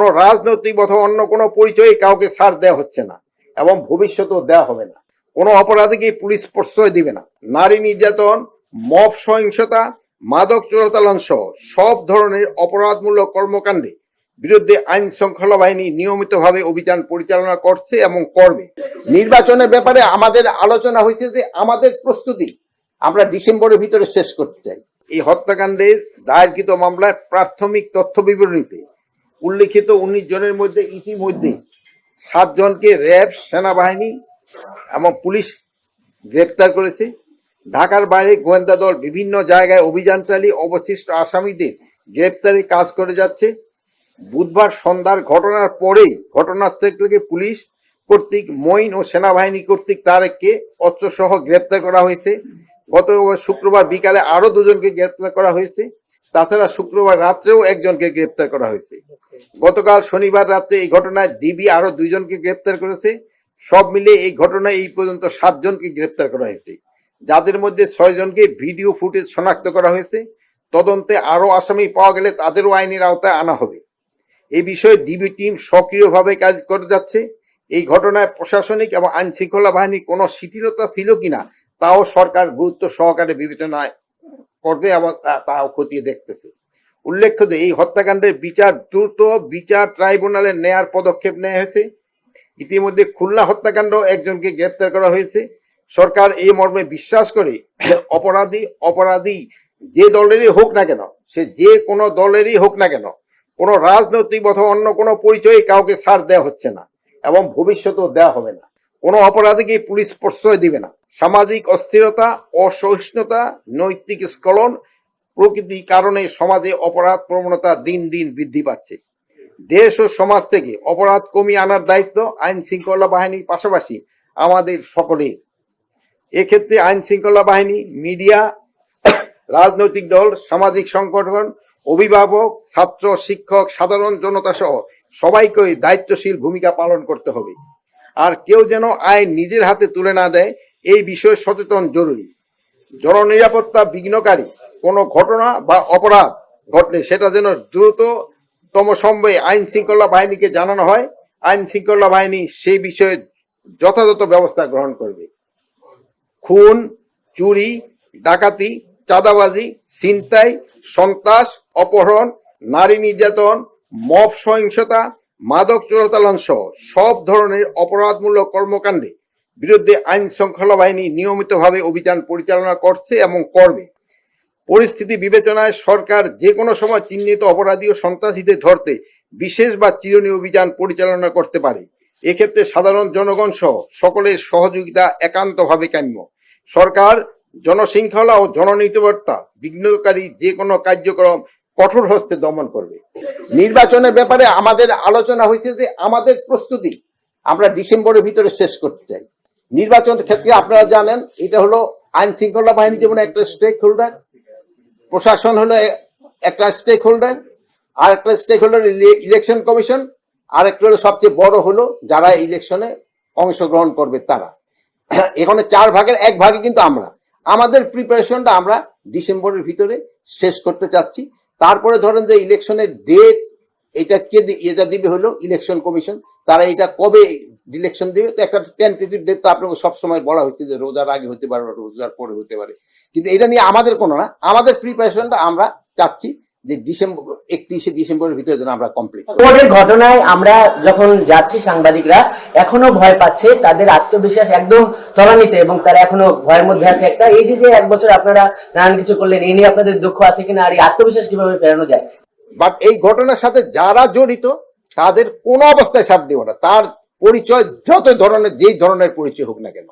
কোনো রাজনৈতিক অথবা অন্য কোনো পরিচয়ে কাউকে ছাড় দেওয়া হচ্ছে না এবং ভবিষ্যতেও দেওয়া হবে না। কোনো অপরাধীকে পুলিশ প্রশ্রয় দিবে না। নারী নির্যাতন, মব সহিংসতা, মাদক চোরাচালান সহ সব ধরনের অপরাধমূলক কর্মকাণ্ডে বিরুদ্ধে আইন শৃঙ্খলা বাহিনী নিয়মিতভাবে অভিযান পরিচালনা করছে এবং করবে। নির্বাচনের ব্যাপারে আমাদের আলোচনা হয়েছে যে আমাদের প্রস্তুতি আমরা ডিসেম্বরের ভিতরে শেষ করতে চাই। এই হত্যাকাণ্ডের দায়েরকৃত মামলায় প্রাথমিক তথ্য বিবরণীতে উল্লিখিত 19 জনের মধ্যে ইতিমধ্যে 7 জনকে র্যাব, সেনাবাহিনী এবং পুলিশ গ্রেপ্তার করেছে। ঢাকার বাইরে গোয়েন্দা দল বিভিন্ন জায়গায় অভিযান চালিয়ে অবশিষ্ট আসামিদের গ্রেপ্তারে কাজ করে যাচ্ছে। বুধবার সন্ধ্যার ঘটনার পরেই ঘটনাস্থল থেকে পুলিশ কর্তৃক মঈন ও সেনাবাহিনী কর্তৃক তারেককে অস্ত্রসহ গ্রেপ্তার করা হয়েছে। গত শুক্রবার বিকালে আরো 2 জনকে গ্রেপ্তার করা হয়েছে। তাছাড়া শুক্রবার রাত্রেও 1 জনকে গ্রেপ্তার করা হয়েছে। গতকাল শনিবার রাতে এই ঘটনায় ডিবি আরো 2 জনকে গ্রেপ্তার করেছে। সব মিলে এই ঘটনায় এই পর্যন্ত 7 জনকে গ্রেপ্তার করা হয়েছে, যাদের মধ্যে 6 জনকে ভিডিও ফুটেজ শনাক্ত করা হয়েছে। তদন্তে আরো আসামি পাওয়া গেলে তাদেরও আইনের আওতায় আনা হবে। এই বিষয়ে ডিবি টিম সক্রিয়ভাবে কাজ করে যাচ্ছে। এই ঘটনায় প্রশাসনিক এবং আইন শৃঙ্খলা বাহিনীর কোনো শিথিলতা ছিল কিনা তাও সরকার গুরুত্ব সহকারে বিবেচনায় করবে এবং তাও খতিয়ে দেখতেছে। উল্লেখ্য যে এই হত্যাকাণ্ডের বিচার দ্রুত বিচার ট্রাইব্যুনালে নেয়ার পদক্ষেপ নেওয়া হয়েছে। ইতিমধ্যে খুলনা হত্যাকাণ্ড 1 জনকে গ্রেপ্তার করা হয়েছে। সরকার এই মর্মে বিশ্বাস করে অপরাধী যে দলেরই হোক না কেন, সে যে কোনো দলেরই হোক না কেন, কোনো রাজনৈতিক অথবা অন্য কোনো পরিচয়ে কাউকে ছাড় দেওয়া হচ্ছে না এবং ভবিষ্যতেও দেওয়া হবে না। কোনো অপরাধীকে পুলিশ প্রশ্রয় দিবে না। সামাজিক অস্থিরতা, অসহিষ্ণুতা, নৈতিক স্খলন প্রকৃতির কারণে সমাজে অপরাধ প্রবণতা দিন দিন বৃদ্ধি পাচ্ছে। দেশ ও সমাজ থেকে অপরাধ কমিয়ে আনার দায়িত্ব আইন শৃঙ্খলা বাহিনীর পাশাপাশি আমাদের সকলের। এক্ষেত্রে আইন শৃঙ্খলা বাহিনী, মিডিয়া, রাজনৈতিক দল, সামাজিক সংগঠন, অভিভাবক, ছাত্র, শিক্ষক, সাধারণ জনতা সহ সবাইকে দায়িত্বশীল ভূমিকা পালন করতে হবে। আর কেউ যেন আইন নিজের হাতে তুলে না দেয়, এই বিষয়ে সচেতন জরুরি। জননিরাপত্তা বিঘ্নকারী কোনো ঘটনা বা অপরাধ ঘটলে সেটা যেন দ্রুততম সময়ে আইন শৃঙ্খলা বাহিনীকে জানানো হয়। আইন শৃঙ্খলা বাহিনী সেই বিষয়ে যথাযথ ব্যবস্থা গ্রহণ করবে। খুন, চুরি, ডাকাতি, চাঁদাবাজি, ছিনতাই, সন্ত্রাস, অপহরণ, নারী নির্যাতন, মব সহিংসতা, মাদক চোরাচালান সহ সব ধরনের অপরাধমূলক কর্মকাণ্ডে বিরুদ্ধে আইন শৃঙ্খলা বাহিনী নিয়মিতভাবে অভিযান পরিচালনা করছে এবং করবে। পরিস্থিতি বিবেচনায় সরকার যে কোনো সময় চিহ্নিত অপরাধী ও সন্ত্রাসীদের ধরতে বিশেষ বা চিরুনি অভিযান পরিচালনা করতে পারে। এক্ষেত্রে সাধারণ জনগণ সহ সকলের সহযোগিতা একান্তভাবে কাম্য। সরকার জনশৃঙ্খলা ও জননিরাপত্তা বিঘ্নকারী যে কোনো কার্যক্রম কঠোর হস্তে দমন করবে। নির্বাচনের ব্যাপারে আমাদের আলোচনা হয়েছে যে আমাদের প্রস্তুতি আমরা ডিসেম্বরের ভিতরে শেষ করতে চাই। নির্বাচন ক্ষেত্রে আপনারা জানেন এটা হলো আইন শৃঙ্খলা বাহিনী যেমন একটা স্টেক হোল্ডার, প্রশাসন হলো একটা স্টেক হোল্ডার, আর একটা স্টেক হোল্ডার ইলেকশন কমিশন, আর একটা হলো সবচেয়ে বড় হলো যারা ইলেকশনে অংশগ্রহণ করবে তারা। এখানে 4 ভাগের 1 ভাগে কিন্তু আমরা আমাদের প্রিপারেশনটা আমরা ডিসেম্বরের ভিতরে শেষ করতে চাচ্ছি। তারপরে ধরেন যে ইলেকশনের ডেট এটা এটা দিবে হলো ইলেকশন কমিশন, তারা এটা কবে ইলেকশন দিবে তো একটা টেন্টেটিভ ডেট তো আপনাকে সবসময় বলা হচ্ছে যে রোজার আগে হতে পারে, রোজার পরে হতে পারে, কিন্তু এটা নিয়ে আমাদের কোনো না, আমাদের প্রিপারেশনটা আমরা চাচ্ছি যে 31শে ডিসেম্বরের ভিতরে যেন আমরা কমপ্লিট। কোর্টের ঘটনায় আমরা যখন যাচ্ছি সাংবাদিকরা এখনো ভয় পাচ্ছে, তাদের আত্মবিশ্বাস একদম তলানিতে এবং তারা এখনো ভয়ের মধ্যে আছে। একটা এই যে 1 বছর আপনারা নানান কিছু করলেন, এই নিয়ে আপনাদের দুঃখ আছে কিনা, আর এই আত্মবিশ্বাস কিভাবে ফেরানো যায়? বাট এই ঘটনার সাথে যারা জড়িত তাদের কোনো অবস্থায় ছাড় দেব না, তার পরিচয় যত ধরনের যেই ধরনের পরিচয় হোক না কেন।